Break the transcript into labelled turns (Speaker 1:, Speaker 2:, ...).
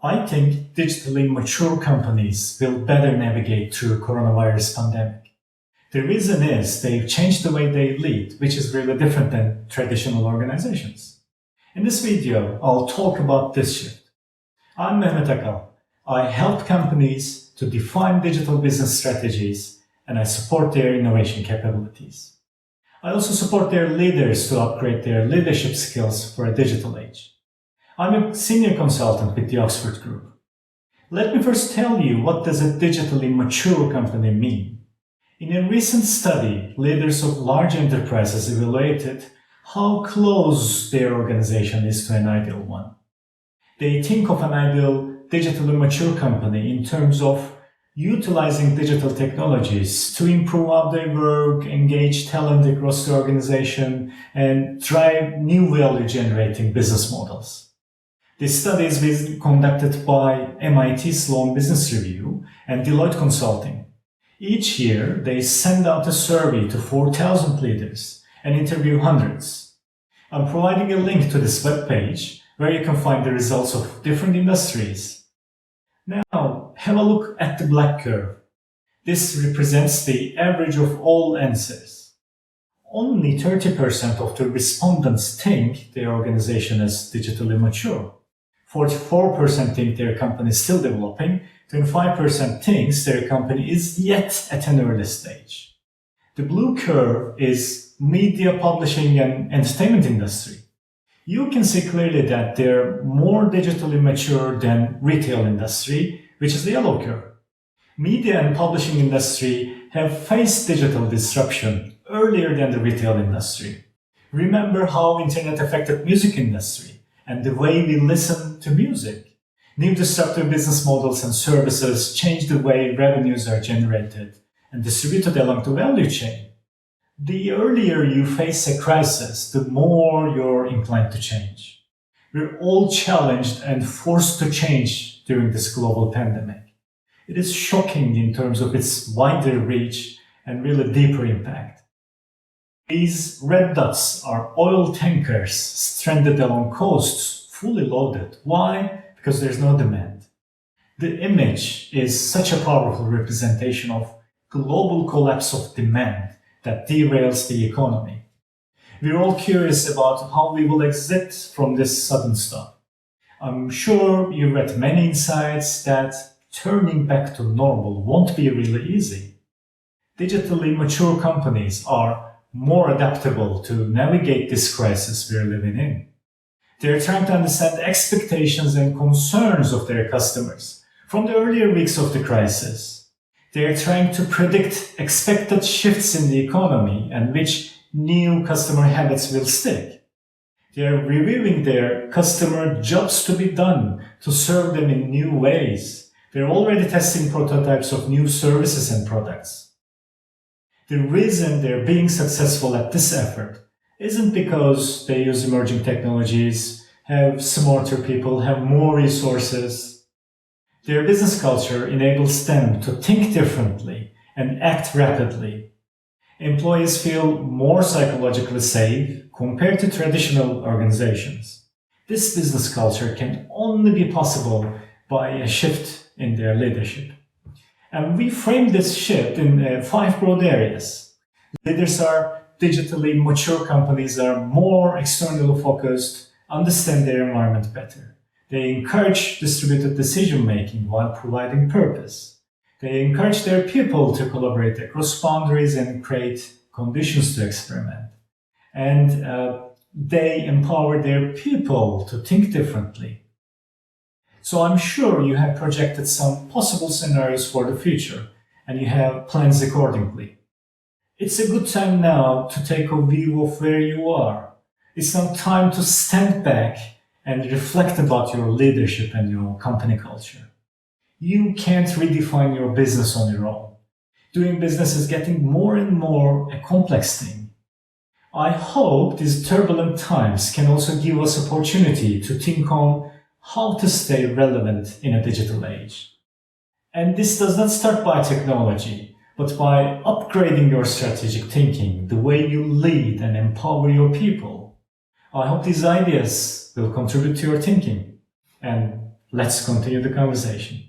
Speaker 1: I think digitally mature companies will better navigate through coronavirus pandemic. The reason is they've changed the way they lead, which is really different than traditional organizations. In this video, I'll talk about this shift. I'm Mehmet Akal. I help companies to define digital business strategies, and I support their innovation capabilities. I also support their leaders to upgrade their leadership skills for a digital age. I'm a senior consultant with the Oxford Group. Let me first tell you, what does a digitally mature company mean? In a recent study, leaders of large enterprises evaluated how close their organization is to an ideal one. They think of an ideal digitally mature company in terms of utilizing digital technologies to improve how they work, engage talent across the organization, and drive new value-generating business models. This study is conducted by MIT Sloan Business Review and Deloitte Consulting. Each year, they send out a survey to 4,000 leaders and interview hundreds. I'm providing a link to this webpage where you can find the results of different industries. Now, have a look at the black curve. This represents the average of all answers. Only 30% of the respondents think their organization is digitally mature. 44% think their company is still developing, 25% thinks their company is yet at an early stage. The blue curve is media publishing and entertainment industry. You can see clearly that they're more digitally mature than retail industry, which is the yellow curve. Media and publishing industry have faced digital disruption earlier than the retail industry. Remember how internet affected music industry and the way we listen to music. New disruptive business models and services change the way revenues are generated and distributed along the value chain. The earlier you face a crisis, the more you're inclined to change. We're all challenged and forced to change during this global pandemic. It is shocking in terms of its wider reach and really deeper impact. These red dots are oil tankers stranded along coasts, fully loaded. Why? Because there's no demand. The image is such a powerful representation of global collapse of demand that derails the economy. We're all curious about how we will exit from this sudden stop. I'm sure you read many insights that turning back to normal won't be really easy. Digitally mature companies are more adaptable to navigate this crisis we're living in. They're trying to understand expectations and concerns of their customers from the earlier weeks of the crisis. They're trying to predict expected shifts in the economy and which new customer habits will stick. They're reviewing their customer jobs to be done to serve them in new ways. They're already testing prototypes of new services and products. The reason they're being successful at this effort isn't because they use emerging technologies, have smarter people, have more resources. Their business culture enables them to think differently and act rapidly. Employees feel more psychologically safe compared to traditional organizations. This business culture can only be possible by a shift in their leadership. And we frame this shift in 5 broad areas. Leaders are digitally mature companies are more externally focused, understand their environment better. They encourage distributed decision-making while providing purpose. They encourage their people to collaborate across boundaries and create conditions to experiment. And they empower their people to think differently. So I'm sure you have projected some possible scenarios for the future, and you have plans accordingly. It's a good time now to take a view of where you are. It's now time to stand back and reflect about your leadership and your company culture. You can't redefine your business on your own. Doing business is getting more and more a complex thing. I hope these turbulent times can also give us opportunity to think on how to stay relevant in a digital age. And this does not start by technology, but by upgrading your strategic thinking, the way you lead and empower your people. I hope these ideas will contribute to your thinking. And Let's continue the conversation.